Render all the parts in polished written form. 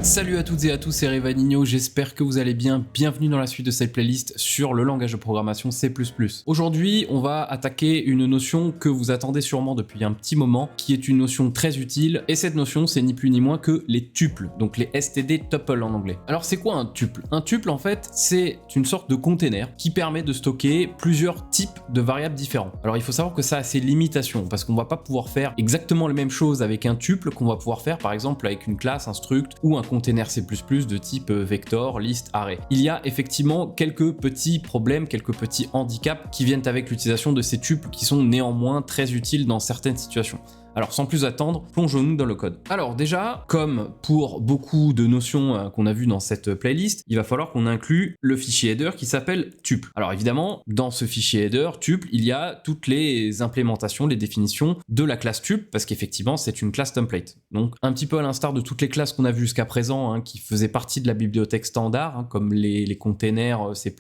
Salut à toutes et à tous, c'est Revanigno, j'espère que vous allez bien. Bienvenue dans la suite de cette playlist sur le langage de programmation C++. Aujourd'hui, on va attaquer une notion que vous attendez sûrement depuis un petit moment, qui est une notion très utile, et cette notion, c'est ni plus ni moins que les tuples, donc les STD tuple en anglais. Alors c'est quoi un tuple? Un tuple, en fait, c'est une sorte de container qui permet de stocker plusieurs types de variables différents. Alors il faut savoir que ça a ses limitations, parce qu'on va pas pouvoir faire exactement les mêmes choses avec un tuple qu'on va pouvoir faire par exemple avec une classe, un struct ou un container C++ de type vector, list, array. Il y a effectivement quelques petits problèmes, quelques petits handicaps qui viennent avec l'utilisation de ces tuples qui sont néanmoins très utiles dans certaines situations. Alors sans plus attendre, plongeons-nous dans le code. Alors déjà, comme pour beaucoup de notions qu'on a vues dans cette playlist, il va falloir qu'on inclue le fichier header qui s'appelle tuple. Alors évidemment, dans ce fichier header, tuple, il y a toutes les implémentations, les définitions de la classe tuple, parce qu'effectivement c'est une classe template. Donc un petit peu à l'instar de toutes les classes qu'on a vues jusqu'à présent, qui faisaient partie de la bibliothèque standard, comme les containers C++,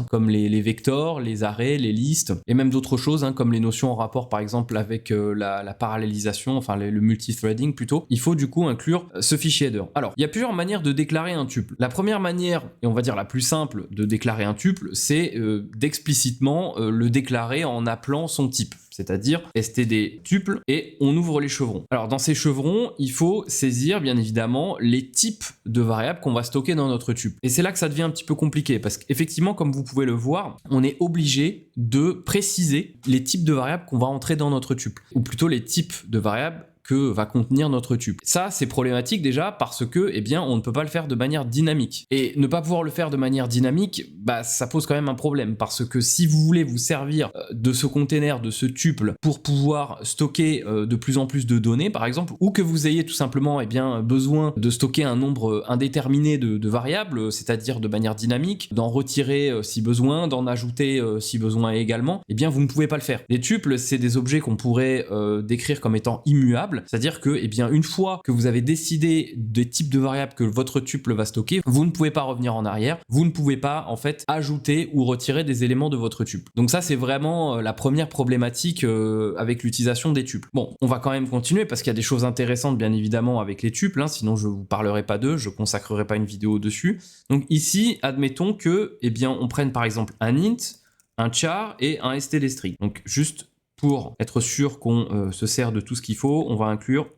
comme les vectors, les arrays, les listes, et même d'autres choses, comme les notions en rapport par exemple avec la parallélisation, enfin le multithreading plutôt, il faut du coup inclure ce fichier header. Alors, il y a plusieurs manières de déclarer un tuple. La première manière, et on va dire la plus simple de déclarer un tuple, c'est d'explicitement le déclarer en appelant son type, c'est-à-dire std tuple, et on ouvre les chevrons. Alors dans ces chevrons, il faut saisir bien évidemment les types de variables qu'on va stocker dans notre tuple. Et c'est là que ça devient un petit peu compliqué, parce qu'effectivement, comme vous pouvez le voir, on est obligé de préciser les types de variables qu'on va entrer dans notre tuple, ou plutôt les types de variables que va contenir notre tuple. Ça, c'est problématique déjà parce que, eh bien, on ne peut pas le faire de manière dynamique. Et ne pas pouvoir le faire de manière dynamique, ça pose quand même un problème parce que si vous voulez vous servir de ce container, de ce tuple pour pouvoir stocker de plus en plus de données, par exemple, ou que vous ayez tout simplement, eh bien, besoin de stocker un nombre indéterminé de variables, c'est-à-dire de manière dynamique, d'en retirer si besoin, d'en ajouter si besoin également, eh bien, vous ne pouvez pas le faire. Les tuples, c'est des objets qu'on pourrait décrire comme étant immuables. C'est-à-dire que, eh bien, une fois que vous avez décidé des types de variables que votre tuple va stocker, vous ne pouvez pas revenir en arrière, vous ne pouvez pas, en fait, ajouter ou retirer des éléments de votre tuple. Donc ça, c'est vraiment la première problématique avec l'utilisation des tuples. Bon, on va quand même continuer parce qu'il y a des choses intéressantes, bien évidemment, avec les tuples, sinon je vous parlerai pas d'eux, je consacrerai pas une vidéo dessus. Donc ici, admettons que, eh bien, on prenne par exemple un int, un char et un std string. Donc juste pour être sûr qu'on se sert de tout ce qu'il faut, on va inclure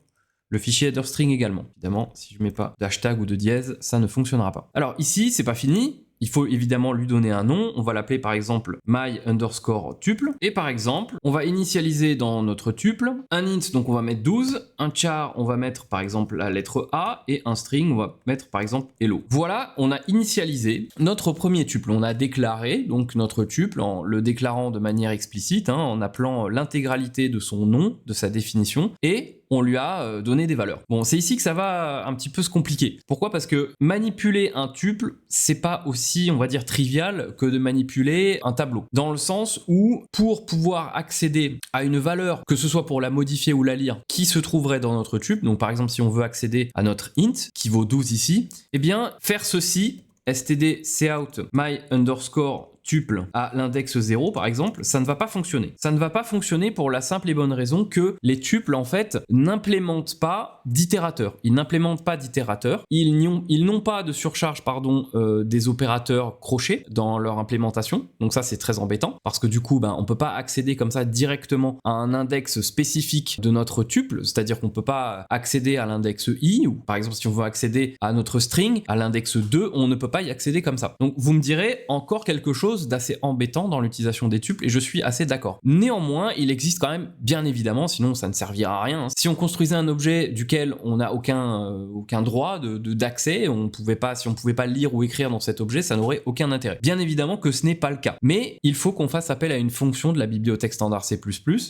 le fichier header string également. Évidemment, si je ne mets pas d'hashtag ou de dièse, ça ne fonctionnera pas. Alors ici, c'est pas fini. Il faut évidemment lui donner un nom. On va l'appeler par exemple my_tuple. Et par exemple, on va initialiser dans notre tuple un int, donc on va mettre 12. Un char, on va mettre par exemple la lettre A. Et un string, on va mettre par exemple hello. Voilà, on a initialisé notre premier tuple. On a déclaré donc notre tuple en le déclarant de manière explicite, en appelant l'intégralité de son nom, de sa définition. Et on lui a donné des valeurs. Bon, c'est ici que ça va un petit peu se compliquer. Pourquoi? Parce que manipuler un tuple, c'est pas aussi, on va dire, trivial que de manipuler un tableau. Dans le sens où, pour pouvoir accéder à une valeur, que ce soit pour la modifier ou la lire, qui se trouverait dans notre tuple, donc par exemple, si on veut accéder à notre int, qui vaut 12 ici, eh bien, faire ceci, std cout my_tuple à l'index 0 par exemple, ça ne va pas fonctionner. Ça ne va pas fonctionner pour la simple et bonne raison que les tuples en fait n'implémentent pas d'itérateurs. Ils n'implémentent pas d'itérateurs. Ils n'ont pas de surcharge des opérateurs crochets dans leur implémentation. Donc ça c'est très embêtant parce que du coup on peut pas accéder comme ça directement à un index spécifique de notre tuple, c'est-à-dire qu'on peut pas accéder à l'index i ou par exemple si on veut accéder à notre string à l'index 2, on ne peut pas y accéder comme ça. Donc vous me direz encore quelque chose d'assez embêtant dans l'utilisation des tuples et je suis assez d'accord. Néanmoins, il existe quand même, bien évidemment, sinon ça ne servira à rien. Si on construisait un objet duquel on n'a aucun droit d'accès, si on ne pouvait pas lire ou écrire dans cet objet, ça n'aurait aucun intérêt. Bien évidemment que ce n'est pas le cas. Mais il faut qu'on fasse appel à une fonction de la bibliothèque standard C++.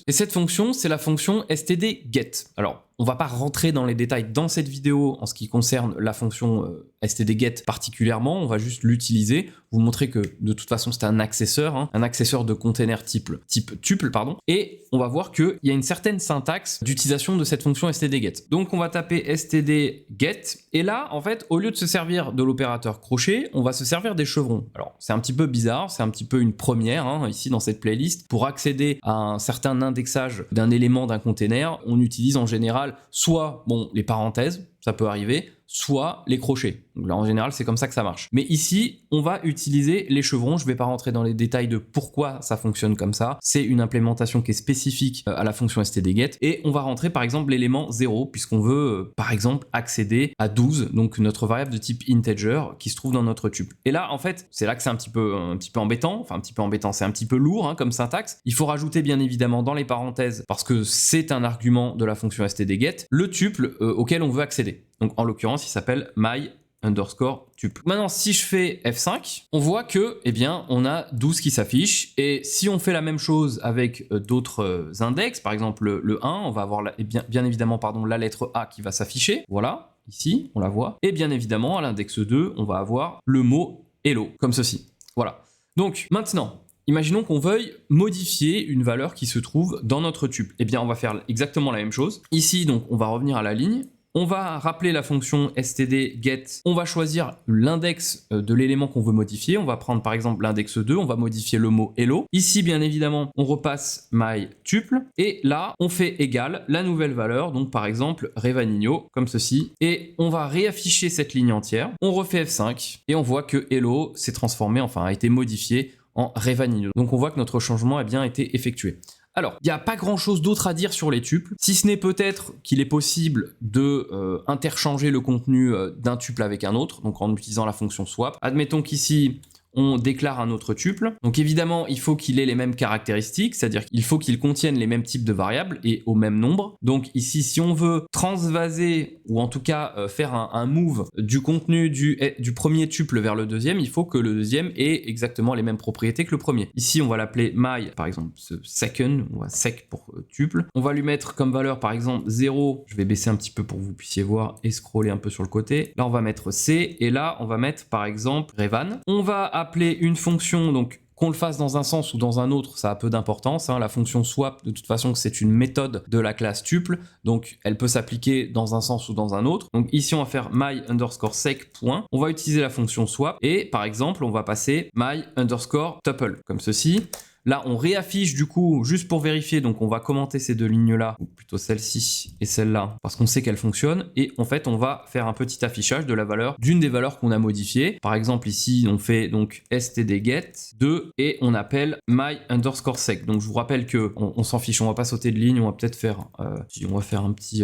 Et cette fonction, c'est la fonction std_get. Alors, on va pas rentrer dans les détails dans cette vidéo en ce qui concerne la fonction std_get particulièrement, on va juste l'utiliser, vous montrer que de toute façon c'est un accesseur de container type tuple, et on va voir qu'il y a une certaine syntaxe d'utilisation de cette fonction std_get. Donc on va taper std_get, et là en fait au lieu de se servir de l'opérateur crochet, on va se servir des chevrons. Alors c'est un petit peu bizarre, c'est un petit peu une première ici dans cette playlist. Pour accéder à un certain indexage d'un élément d'un container, on utilise en général soit les parenthèses, ça peut arriver, soit les crochets. Donc là, en général, c'est comme ça que ça marche. Mais ici, on va utiliser les chevrons. Je ne vais pas rentrer dans les détails de pourquoi ça fonctionne comme ça. C'est une implémentation qui est spécifique à la fonction stdget. Et on va rentrer, par exemple, l'élément 0, puisqu'on veut, par exemple, accéder à 12, donc notre variable de type integer qui se trouve dans notre tuple. Et là, en fait, c'est là que c'est un petit peu embêtant. Enfin, un petit peu embêtant, c'est un petit peu lourd comme syntaxe. Il faut rajouter, bien évidemment, dans les parenthèses, parce que c'est un argument de la fonction stdget, le tuple auquel on veut accéder. Donc, en l'occurrence, il s'appelle my_tuple. Maintenant, si je fais F5, on voit que, eh bien, on a 12 qui s'affiche. Et si on fait la même chose avec d'autres index, par exemple le 1, on va avoir bien évidemment la lettre A qui va s'afficher. Voilà, ici, on la voit. Et bien évidemment, à l'index 2, on va avoir le mot hello, comme ceci. Voilà. Donc, maintenant, imaginons qu'on veuille modifier une valeur qui se trouve dans notre tuple. Eh bien, on va faire exactement la même chose. Ici, donc, on va revenir à la ligne. On va rappeler la fonction stdget. On va choisir l'index de l'élément qu'on veut modifier. On va prendre par exemple l'index 2. On va modifier le mot hello. Ici, bien évidemment, on repasse myTuple. Et là, on fait égal la nouvelle valeur. Donc par exemple, Revanigno, comme ceci. Et on va réafficher cette ligne entière. On refait F5 et on voit que hello s'est transformé, enfin a été modifié en Revanigno. Donc on voit que notre changement a bien été effectué. Alors, il n'y a pas grand-chose d'autre à dire sur les tuples, si ce n'est peut-être qu'il est possible de interchanger le contenu d'un tuple avec un autre, donc en utilisant la fonction swap. Admettons qu'ici, on déclare un autre tuple. Donc évidemment, il faut qu'il ait les mêmes caractéristiques, c'est-à-dire qu'il faut qu'il contienne les mêmes types de variables et au même nombre. Donc ici, si on veut transvaser, ou en tout cas faire un move du contenu du premier tuple vers le deuxième, il faut que le deuxième ait exactement les mêmes propriétés que le premier. Ici, on va l'appeler my, par exemple, second, on va sec pour tuple. On va lui mettre comme valeur, par exemple, 0. Je vais baisser un petit peu pour que vous puissiez voir et scroller un peu sur le côté. Là, on va mettre C, et là, on va mettre, par exemple, Revan. On va appeler une fonction, donc qu'on le fasse dans un sens ou dans un autre, ça a peu d'importance. La fonction swap, de toute façon, c'est une méthode de la classe tuple, donc elle peut s'appliquer dans un sens ou dans un autre. Donc ici, on va faire my_sec. On va utiliser la fonction swap et par exemple, on va passer my_tuple comme ceci. Là, on réaffiche du coup, juste pour vérifier, donc on va commenter ces deux lignes-là, ou plutôt celle-ci et celle-là, parce qu'on sait qu'elles fonctionnent. Et en fait, on va faire un petit affichage de la valeur, d'une des valeurs qu'on a modifiées. Par exemple, ici, on fait donc stdget 2 et on appelle my_sec. Donc je vous rappelle que on s'en fiche, on va pas sauter de ligne, on va peut-être faire, on va faire un petit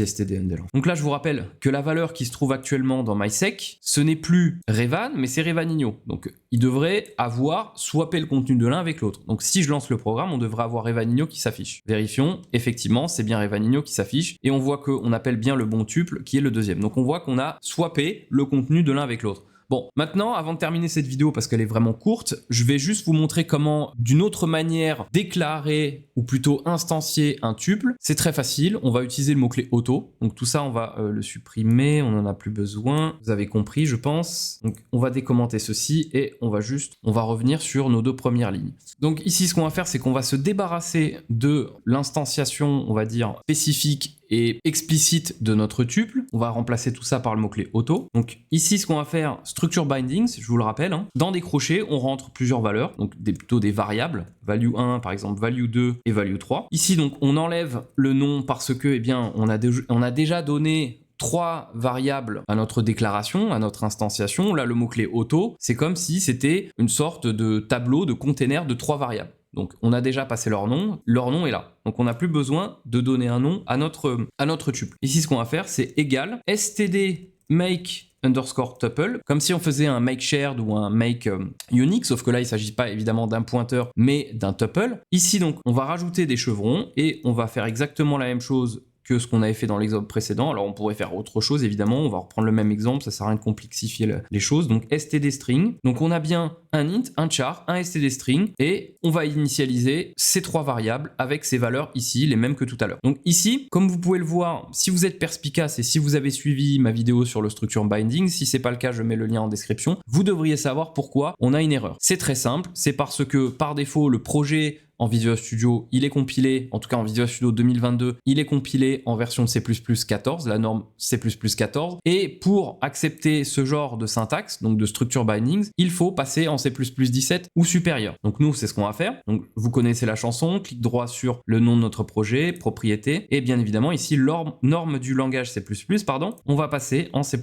stdendel. Donc là, je vous rappelle que la valeur qui se trouve actuellement dans mysec, ce n'est plus Revan, mais c'est Revanigno. Donc il devrait avoir swappé le contenu de l'un avec l'autre. Donc si je lance le programme, on devrait avoir Revanigno qui s'affiche. Vérifions, effectivement, c'est bien Revanigno qui s'affiche et on voit qu'on appelle bien le bon tuple qui est le deuxième. Donc on voit qu'on a swappé le contenu de l'un avec l'autre. Bon, maintenant, avant de terminer cette vidéo, parce qu'elle est vraiment courte, je vais juste vous montrer comment, d'une autre manière, déclarer, ou plutôt instancier un tuple. C'est très facile, on va utiliser le mot-clé auto. Donc tout ça, on va le supprimer, on n'en a plus besoin. Vous avez compris, je pense. Donc on va décommenter ceci et on va revenir sur nos deux premières lignes. Donc ici, ce qu'on va faire, c'est qu'on va se débarrasser de l'instanciation, on va dire, spécifique et explicite de notre tuple. On va remplacer tout ça par le mot-clé auto. Donc ici, ce qu'on va faire, structure bindings, je vous le rappelle, dans des crochets, on rentre plusieurs valeurs, donc plutôt des variables, value 1 par exemple, value 2 et value 3. Ici, donc, on enlève le nom parce que, eh bien, on a déjà donné 3 variables à notre déclaration, à notre instanciation. Là, le mot-clé auto, c'est comme si c'était une sorte de tableau de container de 3 variables. Donc on a déjà passé leur nom est là. Donc on n'a plus besoin de donner un nom à notre tuple. Ici, ce qu'on va faire, c'est égal std make_tuple, comme si on faisait un make shared ou un make unique, sauf que là, il ne s'agit pas évidemment d'un pointeur, mais d'un tuple. Ici, donc, on va rajouter des chevrons et on va faire exactement la même chose que ce qu'on avait fait dans l'exemple précédent. Alors on pourrait faire autre chose évidemment, on va reprendre le même exemple, ça sert à rien de complexifier les choses. Donc std string, donc on a bien un int, un char, un std string et on va initialiser ces 3 variables avec ces valeurs ici, les mêmes que tout à l'heure. Donc ici, comme vous pouvez le voir, si vous êtes perspicace et si vous avez suivi ma vidéo sur le structure binding, si c'est pas le cas, je mets le lien en description, vous devriez savoir pourquoi on a une erreur. C'est très simple, c'est parce que par défaut, le projet en Visual Studio, il est compilé, en tout cas en Visual Studio 2022, il est compilé en version de C++ 14, la norme C++ 14. Et pour accepter ce genre de syntaxe, donc de structure bindings, il faut passer en C++ 17 ou supérieur. Donc nous, c'est ce qu'on va faire. Donc vous connaissez la chanson, clic droit sur le nom de notre projet, propriété, et bien évidemment ici, norme du langage C++, pardon, on va passer en C++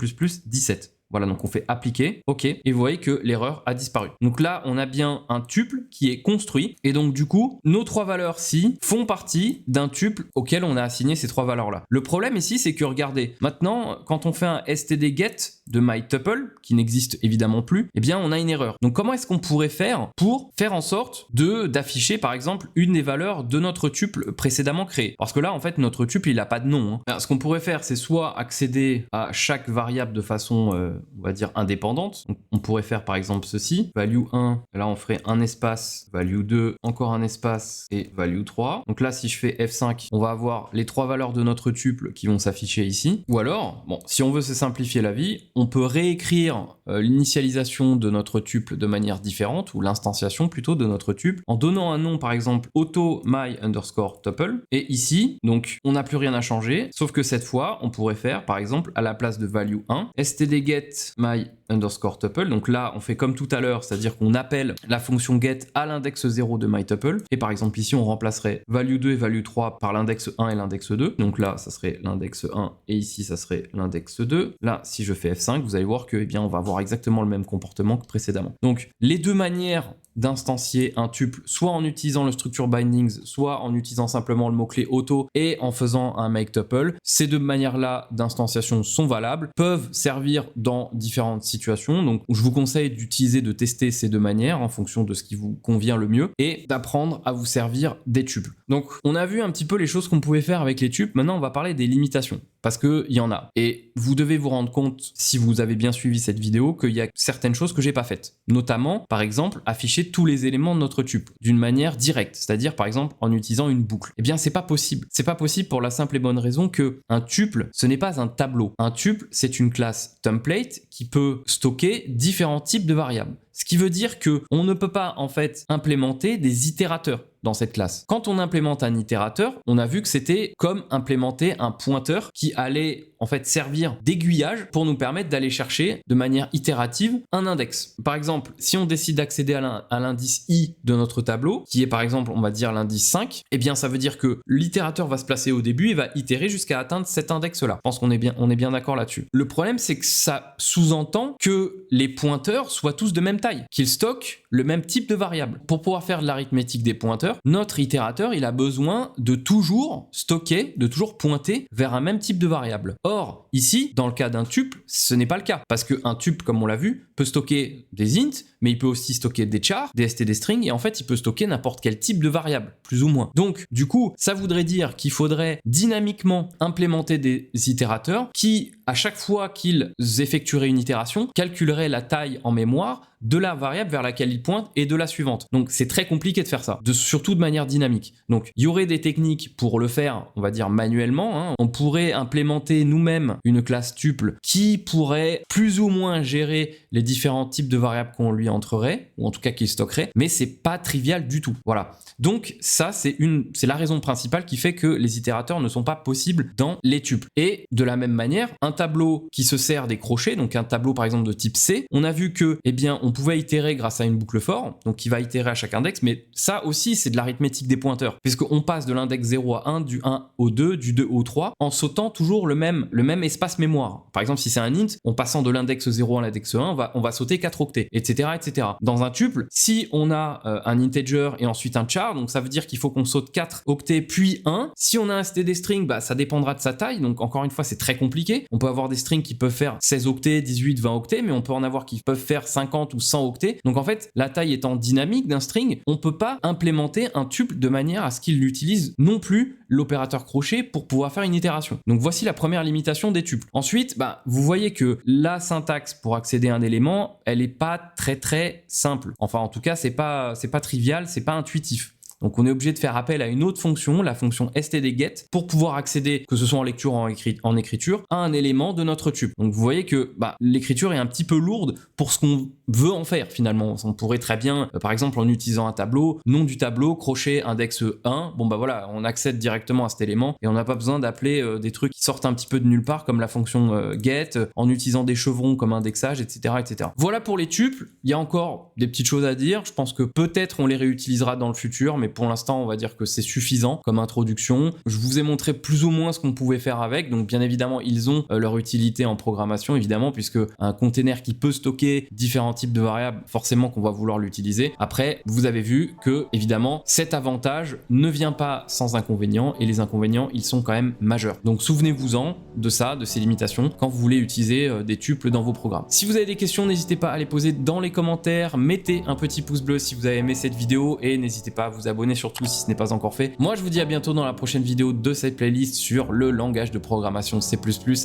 17. Voilà, donc on fait appliquer, ok, et vous voyez que l'erreur a disparu. Donc là, on a bien un tuple qui est construit, et donc du coup, nos trois valeurs-ci font partie d'un tuple auquel on a assigné ces trois valeurs-là. Le problème ici, c'est que regardez, maintenant, quand on fait un std-get de myTuple, qui n'existe évidemment plus, eh bien on a une erreur. Donc comment est-ce qu'on pourrait faire pour faire en sorte d'afficher par exemple une des valeurs de notre tuple précédemment créé? Parce que là, en fait, notre tuple, il n'a pas de nom. Alors, ce qu'on pourrait faire, c'est soit accéder à chaque variable de façon on va dire indépendante. Donc, on pourrait faire par exemple ceci, value 1, là on ferait un espace, value 2, encore un espace et value 3. Donc là si je fais F5, on va avoir les trois valeurs de notre tuple qui vont s'afficher ici. Ou alors, bon, si on veut se simplifier la vie, on peut réécrire l'initialisation de notre tuple de manière différente, ou l'instanciation plutôt de notre tuple, en donnant un nom par exemple auto my underscore tuple. Et ici, donc on n'a plus rien à changer, sauf que cette fois, on pourrait faire par exemple à la place de value 1, std-get my underscore tuple. Donc là, on fait comme tout à l'heure, c'est-à-dire qu'on appelle la fonction get à l'index 0 de myTuple. Et par exemple, ici, on remplacerait value 2 et value 3 par l'index 1 et l'index 2. Donc là, ça serait l'index 1 et ici, ça serait l'index 2. Là, si je fais F5, vous allez voir que, eh bien, on va avoir exactement le même comportement que précédemment. Donc, les deux manières d'instancier un tuple, soit en utilisant le structure bindings, soit en utilisant simplement le mot-clé auto et en faisant un make tuple. Ces deux manières-là d'instanciation sont valables, peuvent servir dans différentes situations. Donc, je vous conseille de tester ces deux manières en fonction de ce qui vous convient le mieux et d'apprendre à vous servir des tuples. Donc, on a vu un petit peu les choses qu'on pouvait faire avec les tuples. Maintenant, on va parler des limitations parce qu'il y en a. Et vous devez vous rendre compte, si vous avez bien suivi cette vidéo, qu'il y a certaines choses que j'ai pas faites. Notamment, par exemple, afficher tous les éléments de notre tuple d'une manière directe, c'est-à-dire par exemple en utilisant une boucle. Eh bien, c'est pas possible. C'est pas possible pour la simple et bonne raison que un tuple, ce n'est pas un tableau. Un tuple, c'est une classe template qui peut stocker différents types de variables. Ce qui veut dire que on ne peut pas en fait implémenter des itérateurs dans cette classe. Quand on implémente un itérateur, on a vu que c'était comme implémenter un pointeur qui allait en fait servir d'aiguillage pour nous permettre d'aller chercher de manière itérative un index. Par exemple, si on décide d'accéder à l'indice i de notre tableau, qui est par exemple, on va dire l'indice 5, eh bien ça veut dire que l'itérateur va se placer au début et va itérer jusqu'à atteindre cet index-là. Je pense qu'on est bien d'accord là-dessus. Le problème, c'est que ça sous-entend que les pointeurs soient tous de même taille, qu'ils stockent le même type de variable. Pour pouvoir faire de l'arithmétique des pointeurs, notre itérateur, il a besoin de toujours stocker, de toujours pointer vers un même type de variable. Or, ici, dans le cas d'un tuple, ce n'est pas le cas. Parce qu'un tuple, comme on l'a vu, peut stocker des ints, mais il peut aussi stocker des chars, des std strings, et en fait, il peut stocker n'importe quel type de variable, plus ou moins. Donc, du coup, ça voudrait dire qu'il faudrait dynamiquement implémenter des itérateurs qui, à chaque fois qu'ils effectueraient une itération, calculeraient la taille en mémoire de la variable vers laquelle il pointe et de la suivante. Donc c'est très compliqué de faire ça, surtout de manière dynamique. Donc il y aurait des techniques pour le faire, on va dire manuellement. On pourrait implémenter nous-mêmes une classe tuple qui pourrait plus ou moins gérer les différents types de variables qu'on lui entrerait, ou en tout cas qu'il stockerait, mais c'est pas trivial du tout. Voilà. Donc ça, c'est la raison principale qui fait que les itérateurs ne sont pas possibles dans les tuples. Et de la même manière, un tableau qui se sert des crochets, donc un tableau par exemple de type C, on a vu que, eh bien, on pouvait itérer grâce à une boucle for, donc qui va itérer à chaque index, mais ça aussi c'est de l'arithmétique des pointeurs, puisqu'on passe de l'index 0 à 1, du 1 au 2, du 2 au 3, en sautant toujours le même espace mémoire. Par exemple, si c'est un int, en passant de l'index 0 à l'index 1, on va sauter 4 octets, etc., etc. Dans un tuple, si on a un integer et ensuite un char, donc ça veut dire qu'il faut qu'on saute 4 octets puis 1. Si on a un std string, bah, ça dépendra de sa taille, donc encore une fois c'est très compliqué. On peut avoir des strings qui peuvent faire 16 octets, 18, 20 octets, mais on peut en avoir qui peuvent faire 50 ou 100 octets. Donc en fait, la taille étant dynamique d'un string, on peut pas implémenter un tuple de manière à ce qu'il utilise non plus l'opérateur crochet pour pouvoir faire une itération. Donc voici la première limitation des tuples. Ensuite, bah, vous voyez que la syntaxe pour accéder à un élément, elle est pas très simple. Enfin, en tout cas, c'est pas trivial, c'est pas intuitif. Donc on est obligé de faire appel à une autre fonction, la fonction stdget, pour pouvoir accéder, que ce soit en lecture ou en écriture, à un élément de notre tuple. Donc vous voyez que l'écriture est un petit peu lourde pour ce qu'on veut en faire finalement. On pourrait très bien, par exemple en utilisant un tableau, nom du tableau, crochet index 1, voilà, on accède directement à cet élément et on n'a pas besoin d'appeler des trucs qui sortent un petit peu de nulle part comme la fonction get, en utilisant des chevrons comme indexage, etc., etc. Voilà pour les tuples. Il y a encore des petites choses à dire. Je pense que peut-être on les réutilisera dans le futur, mais pour l'instant on va dire que c'est suffisant comme introduction. Je vous ai montré plus ou moins ce qu'on pouvait faire avec, donc bien évidemment ils ont leur utilité en programmation évidemment, puisque un container qui peut stocker différents types de variables, forcément qu'on va vouloir l'utiliser. Après, vous avez vu que évidemment cet avantage ne vient pas sans inconvénients, et les inconvénients ils sont quand même majeurs. Donc souvenez-vous-en de ça, de ces limitations, quand vous voulez utiliser des tuples dans vos programmes. Si vous avez des questions, n'hésitez pas à les poser dans les commentaires, mettez un petit pouce bleu si vous avez aimé cette vidéo, et n'hésitez pas à vous abonner surtout si ce n'est pas encore fait. Moi je vous dis à bientôt dans la prochaine vidéo de cette playlist sur le langage de programmation C++.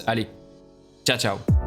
Allez, ciao ciao.